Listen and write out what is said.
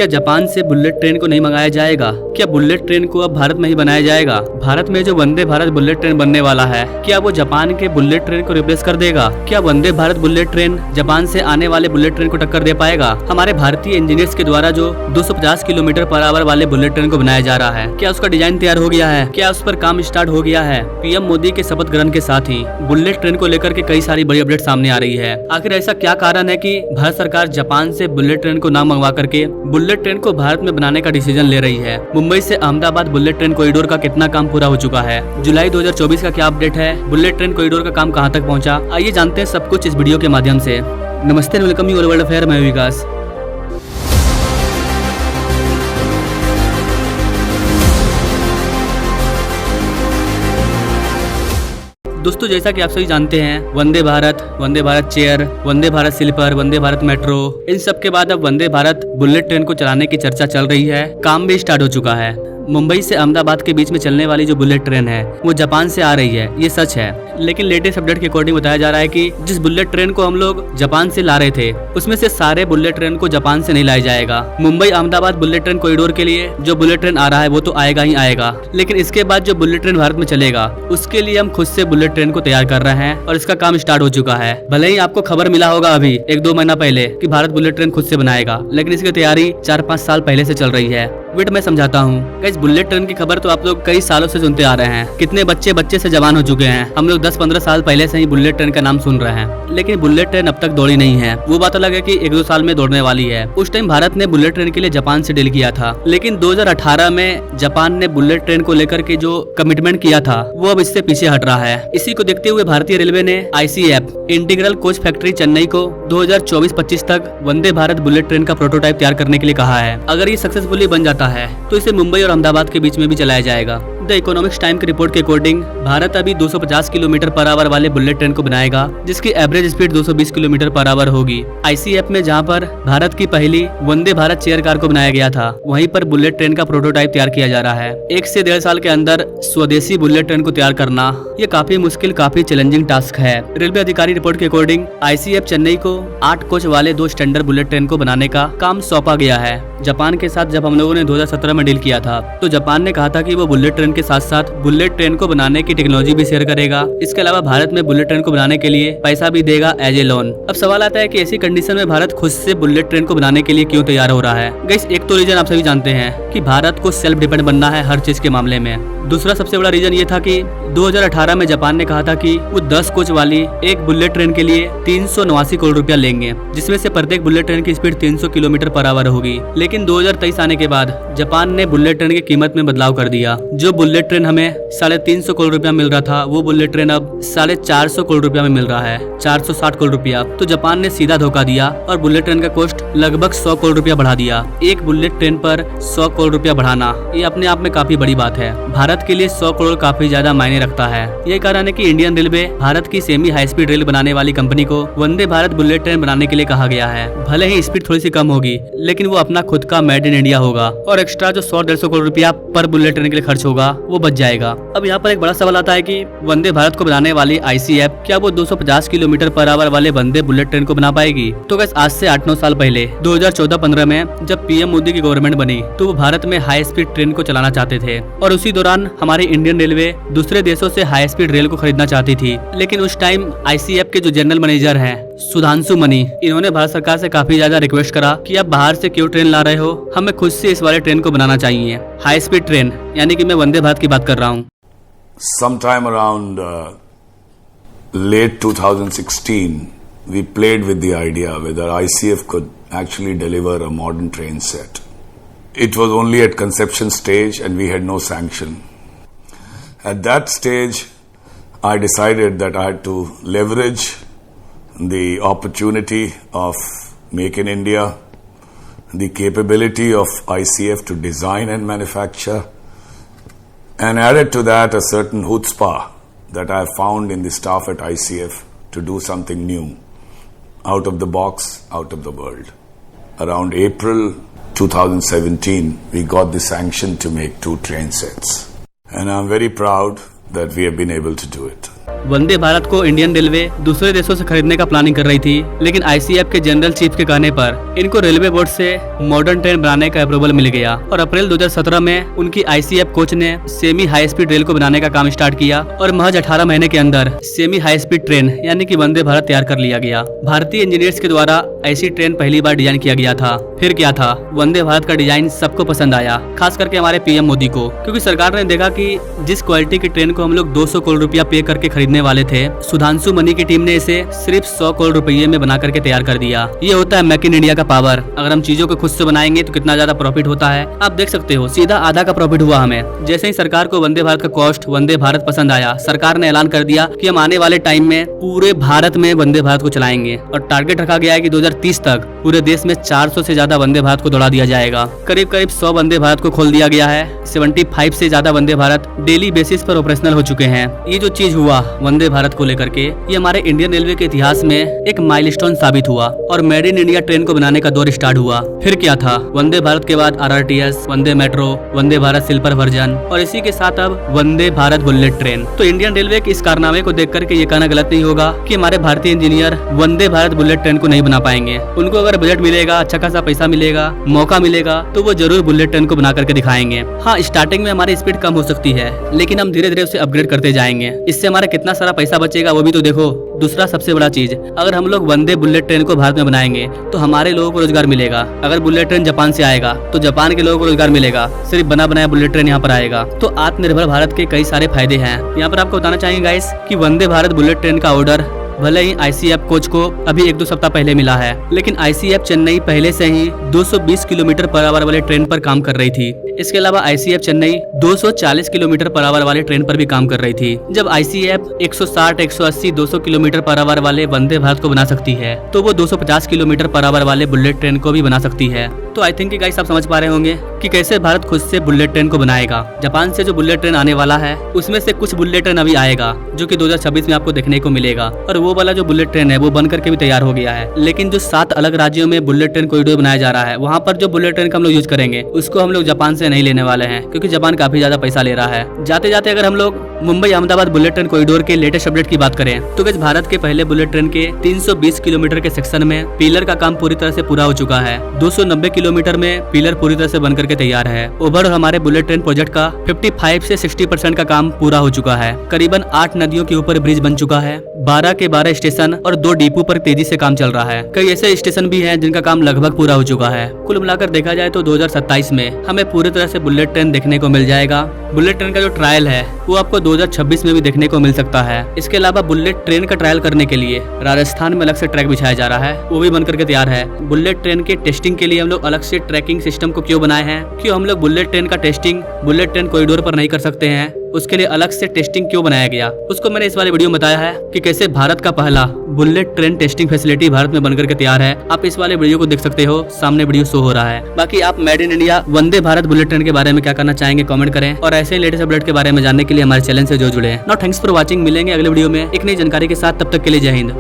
क्या जापान से bullet train को नहीं मंगाया जाएगा? क्या बुलेट ट्रेन को अब भारत में ही बनाया जाएगा? भारत में जो वंदे भारत बुलेट ट्रेन बनने वाला है, क्या वो जापान के बुलेट ट्रेन को रिप्लेस कर देगा? क्या Vande Bharat bullet train Japan से आने वाले बुलेट ट्रेन को टक्कर दे पाएगा? हमारे भारतीय इंजीनियर्स के द्वारा जो 250 किलोमीटर पर आवर वाले बुलेट ट्रेन को बनाया जा रहा है, क्या उसका डिजाइन तैयार हो गया है? क्या उस पर काम स्टार्ट हो गया है? पीएम मोदी के शपथ ग्रहण के साथ ही बुलेट ट्रेन को लेकर के कई सारी बड़ी अपडेट सामने आ रही है। आखिर ऐसा क्या कारण है कि भारत सरकार जापान से बुलेट ट्रेन को ना मंगवा करके बुलेट ट्रेन को भारत में बनाने का डिसीजन ले रही है? मुंबई से अहमदाबाद बुलेट ट्रेन कॉरिडोर का कितना काम पूरा हो चुका है? जुलाई 2024 का क्या अपडेट है? बुलेट ट्रेन कॉरिडोर का काम कहां तक पहुंचा? आइए जानते हैं सब कुछ इस वीडियो के माध्यम से। नमस्ते, welcome you all world affair, मैं विकास। दोस्तों, जैसा कि आप सभी जानते हैं, Vande Bharat chair, Vande Bharat sleeper, Vande Bharat metro, इन सब के बाद अब वंदे भारत बुलेट ट्रेन को चलाने की चर्चा चल रही है। काम भी स्टार्ट हो चुका है। मुंबई से अहमदाबाद के बीच में चलने वाली जो बुलेट ट्रेन है वो जापान से आ रही है, ये सच है। लेकिन लेटेस्ट अपडेट के अकॉर्डिंग बताया जा रहा है कि जिस बुलेट ट्रेन को हम लोग जापान से ला रहे थे, उसमें से सारे बुलेट ट्रेन को जापान से नहीं लाया जाएगा। Mumbai Ahmedabad bullet train corridor के लिए जो बुलेट ट्रेन आ रहा है वो तो आएगा ही आएगा, लेकिन इसके बाद जो बुलेट ट्रेन भारत में चलेगा उसके लिए हम खुद से बुलेट ट्रेन को तैयार कर रहे हैं और इसका काम स्टार्ट हो चुका है। भले ही आपको खबर मिला होगा अभी 1-2 महीना पहले कि भारत बुलेट ट्रेन खुद से बनाएगा, लेकिन इसकी तैयारी 4-5 साल पहले से चल रही है। वेट मैं समझाता हूँ। इस बुलेट ट्रेन की खबर तो आप लोग कई सालों से सुनते आ रहे हैं। कितने बच्चे से जवान हो चुके हैं। हम लोग 10-15 साल पहले से ही बुलेट ट्रेन का नाम सुन रहे हैं, लेकिन बुलेट ट्रेन अब तक दौड़ी नहीं है। वो बात अलग है कि 1-2 साल में दौड़ने वाली है। उस टाइम भारत ने बुलेट ट्रेन के लिए जापान से डील किया था, लेकिन 2018 में जापान ने बुलेट ट्रेन को लेकर के जो कमिटमेंट किया था वो अब इससे पीछे हट रहा है। इसी को देखते हुए भारतीय रेलवे ने ICF integral coach factory Chennai को 2024-25 तक वंदे भारत बुलेट ट्रेन का प्रोटोटाइप तैयार करने के लिए कहा है। अगर ये सक्सेसफुली बन जाता है तो इसे मुंबई और अहमदाबाद के बीच में भी चलाया जाएगा। द इकोनॉमिक्स टाइम की रिपोर्ट के अकॉर्डिंग भारत अभी 250 किलोमीटर पर आवर वाले बुलेट ट्रेन को बनाएगा, जिसकी average speed 220 kilometre per hour होगी। ICF में जहां पर भारत की पहली वंदे भारत चेयर कार को बनाया गया था, वहीं पर बुलेट ट्रेन का प्रोटोटाइप तैयार किया जा रहा है। 1 से 1.5 साल के अंदर स्वदेशी बुलेट ट्रेन को तैयार करना ये काफी मुश्किल, काफी चैलेंजिंग टास्क है। रेलवे अधिकारी रिपोर्ट के अकॉर्डिंग ICF चेन्नई को 8 कोच वाले 2 स्टैंडर्ड बुलेट ट्रेन को बनाने का काम सौंपा गया है। जापान के साथ जब हम लोगों ने 2017 में डील किया था, तो जापान ने कहा था कि वो बुलेट ट्रेन के साथ साथ बुलेट ट्रेन को बनाने की टेक्नोलॉजी भी शेयर करेगा। इसके अलावा भारत में बुलेट ट्रेन को बनाने के लिए पैसा भी देगा एज ए लोन। अब सवाल आता है कि ऐसी कंडीशन में भारत खुद से बुलेट ट्रेन को बनाने के लिए क्यों तैयार हो रहा है? गाइस, एक तो रीजन आप सभी जानते हैं कि भारत को सेल्फ डिपेंड बनना है हर चीज के मामले में। दूसरा सबसे बड़ा रीजन ये था कि 2018 में जापान ने कहा था कि वो 10 कोच वाली एक बुलेट ट्रेन के लिए 389 करोड़ रुपया लेंगे, जिसमें से प्रत्येक बुलेट ट्रेन की स्पीड 300 किलोमीटर पर आवर होगी। लेकिन 2023 आने के बाद जापान ने बुलेट ट्रेन की कीमत में बदलाव कर दिया। जो बुलेट ट्रेन हमें 350 करोड़ रुपया मिल रहा था, वो बुलेट ट्रेन अब 450 करोड़ रुपया में मिल रहा है, 460 करोड़ रुपया। तो जापान ने सीधा धोखा दिया और बुलेट ट्रेन का कॉस्ट लगभग 100 करोड़ रुपया बढ़ा दिया। एक बुलेट ट्रेन पर 100 करोड़ रुपया बढ़ाना ये अपने आप में काफी बड़ी बात है। भारत के लिए 100 करोड़ काफी ज्यादा मायने रखता है। यही कारण है कि इंडियन रेलवे भारत की सेमी हाई स्पीड रेल बनाने वाली कंपनी को वंदे भारत बुलेट ट्रेन बनाने के लिए कहा गया है। भले ही स्पीड थोड़ी सी कम होगी, लेकिन वो अपना खुद का मेड इन इंडिया होगा और एक्स्ट्रा जो 100-150 करोड़ रुपया पर बुलेट ट्रेन के लिए खर्च होगा वो बच जाएगा। अब यहाँ पर एक बड़ा सवाल आता है कि वंदे भारत को बनाने वाली ICF क्या वो 250 किलोमीटर पर आवर वाले वंदे बुलेट ट्रेन को बना पाएगी? तो बस आज से 8-9 साल पहले 2014-15 में जब PM मोदी की गवर्नमेंट बनी, तो वो भारत में हाई स्पीड ट्रेन को चलाना चाहते थे और उसी दौरान हमारी इंडियन रेलवे दूसरे देशों से हाई स्पीड रेल को खरीदना चाहती थी। लेकिन उस टाइम ICF के जो जनरल मैनेजर हैं सुधांशु मनी, इन्होंने भारत सरकार से काफी ज्यादा रिक्वेस्ट करा कि आप बाहर से क्यों ट्रेन ला रहे हो, हमें खुद से इस वाले ट्रेन को बनाना चाहिए, हाई स्पीड ट्रेन, यानी कि मैं वंदे भारत की बात कर रहा हूँ। Sometime around late 2016, we played with the idea whether ICF could actually deliver a modern train set. It was only at conception stage and we had no sanction. At that stage, I decided that I had to leverage the opportunity of Make in India, the capability of ICF to design and manufacture, and added to that a certain chutzpah that I found in the staff at ICF to do something new, out of the box, out of the world. Around April 2017, we got the sanction to make 2 train sets. And I'm very proud that we have been able to do it. Vande Bharat को Indian railway दूसरे देशों से खरीदने का planning कर रही थी, लेकिन ICF के जनरल चीफ के कहने पर इनको रेलवे बोर्ड से मॉडर्न ट्रेन बनाने का अप्रूवल मिल गया और अप्रैल 2017 में उनकी ICF कोच ने सेमी हाई स्पीड रेल को बनाने का काम स्टार्ट किया और महज 18 महीने के अंदर सेमी हाई स्पीड ट्रेन यानी कि वंदे भारत तैयार कर लिया गया। भारतीय इंजीनियर्स के द्वारा ऐसी ट्रेन पहली बार डिजाइन किया गया था। फिर क्या था, वंदे भारत का डिजाइन सबको पसंद आया, खास करके हमारे PM मोदी को, क्योंकि सरकार ने देखा कि जिस क्वालिटी की ट्रेन को हम लोग 200 करोड़ रुपया पे करके खरीदने वाले थे, सुधांशु मनी की टीम ने इसे सिर्फ 100 करोड़ रुपये में बना करके तैयार कर दिया। ये होता है मेक इन इंडिया का पावर। अगर हम चीजों को खुद से बनाएंगे तो कितना ज्यादा प्रॉफिट होता है आप देख सकते हो। सीधा आधा का प्रॉफिट हुआ हमें। जैसे ही सरकार को वंदे भारत का कॉस्ट वंदे भारत पसंद आया, सरकार ने ऐलान कर दिया कि हम आने वाले टाइम में पूरे भारत में वंदे भारत को चलाएंगे और टारगेट रखा गया है कि 2030 तक पूरे देश में 400 से ज्यादा वंदे भारत को दौड़ा दिया जाएगा। करीब करीब 100 वंदे भारत को खोल दिया गया है। 75 से ज्यादा वंदे भारत डेली बेसिस पर ऑपरेशनल हो चुके हैं। ये जो चीज हुआ वंदे भारत को लेकर के, ये हमारे इंडियन रेलवे के इतिहास में एक माइलस्टोन साबित हुआ और मेड इन इंडिया ट्रेन को बनाने का दौर स्टार्ट हुआ। फिर क्या था, वंदे भारत के बाद RRTS, वंदे metro, Vande Bharat sleeper version और इसी के साथ अब वंदे भारत बुलेट ट्रेन। तो इंडियन रेलवे के इस कारनामे को देख करके ये कहना गलत नहीं होगा कि हमारे भारतीय engineer Vande Bharat bullet train को नहीं बना पाएंगे। उनको अगर बजट मिलेगा, अच्छा खासा पैसा मिलेगा, मौका मिलेगा तो वो जरूर बुलेट ट्रेन को बना करके दिखाएंगे। हाँ, स्टार्टिंग में हमारी स्पीड कम हो सकती है, लेकिन हम धीरे धीरे उसे अपग्रेड करते जाएंगे। इससे हमारा कितना सारा पैसा बचेगा वो भी तो देखो। दूसरा सबसे बड़ा चीज, अगर हम लोग वंदे बुलेट ट्रेन को भारत में बनाएंगे तो हमारे लोगों को रोजगार मिलेगा। अगर बुलेट ट्रेन जापान से आएगा तो जापान के लोगों को रोजगार मिलेगा। सिर्फ बना बनाया बुलेट ट्रेन यहाँ पर आएगा तो आत्मनिर्भर भारत के कई सारे फायदे हैं। यहाँ पर आपको बताना चाहेंगे गाइस कि वंदे भारत बुलेट ट्रेन का ऑर्डर भले ही ICF कोच को अभी 1-2 सप्ताह पहले मिला है, लेकिन ICF चेन्नई पहले से ही 220 किलोमीटर पर आवर वाले ट्रेन पर काम कर रही थी। इसके अलावा ICF Chennai 240 kilometre per hour वाले ट्रेन पर भी काम कर रही थी। जब ICF 160, 180, 200 किलोमीटर पर आवर वाले वंदे भारत को बना सकती है तो वो 250 किलोमीटर पर आवर वाले बुलेट ट्रेन को भी बना सकती है। तो आई थिंक गाइस आप समझ पा रहे होंगे कि कैसे भारत खुद से बुलेट ट्रेन को बनाएगा। जापान से जो बुलेट ट्रेन आने वाला है उसमें से कुछ बुलेट ट्रेन अभी आएगा जो कि 2026 में आपको देखने को मिलेगा और वो वाला जो बुलेट ट्रेन है वो बन करके भी तैयार हो गया है। लेकिन जो 7 अलग राज्यों में बुलेट ट्रेन कॉरिडोर बनाया जा रहा है, वहाँ पर जो बुलेट ट्रेन का हम लोग यूज करेंगे उसको हम लोग जापान से नहीं लेने वाले हैं, क्योंकि जापान काफी ज्यादा पैसा ले रहा है। जाते जाते अगर हम लोग Mumbai Ahmedabad bullet train corridor के लेटेस्ट अपडेट की बात करें तो गाइस भारत के पहले बुलेट ट्रेन के 320 किलोमीटर के सेक्शन में पिलर का काम पूरी तरह से पूरा हो चुका है। 290 किलोमीटर में पिलर पूरी तरह से बनकर के तैयार है। ओवरऑल हमारे बुलेट ट्रेन प्रोजेक्ट का 55 से 60% का काम पूरा हो चुका है। करीबन 8 नदियों के ऊपर ब्रिज बन चुका है। 12 के 12 स्टेशन और 2 डिपो पर तेजी से काम चल रहा है। कई ऐसे स्टेशन भी हैं जिनका काम लगभग पूरा हो चुका है। कुल मिलाकर देखा जाए तो 2027 में हमें पूरी तरह से बुलेट ट्रेन देखने को मिल जाएगा। बुलेट ट्रेन का जो ट्रायल है वो आपको 2026 में भी देखने को मिल सकता है। इसके अलावा बुलेट ट्रेन का ट्रायल करने के लिए राजस्थान में अलग से ट्रैक बिछाया जा रहा है, वो भी बनकर के तैयार है। बुलेट ट्रेन के टेस्टिंग के लिए हम लोग अलग से ट्रैकिंग सिस्टम को क्यों बनाए हैं, क्यों हम लोग बुलेट ट्रेन का टेस्टिंग बुलेट ट्रेन कॉरिडोर पर नहीं कर सकते हैं, उसके लिए अलग से टेस्टिंग क्यों बनाया गया, उसको मैंने इस वाले वीडियो में बताया है कि कैसे भारत का पहला bullet train testing facility Bharat में बनकर के तैयार है। आप इस वाले वीडियो को देख सकते हो, सामने वीडियो शो हो रहा है। बाकी आप made in India Vande Bharat bullet train के बारे में क्या करना चाहेंगे कमेंट करें और ऐसे ही लेटेस्ट अपडेट के बारे में जानने के लिए हमारे चैनल से जो जुड़े हैं। Now thanks for watching. मिलेंगे अगले वीडियो में एक नई जानकारी के साथ, तब तक के लिए जय हिंद।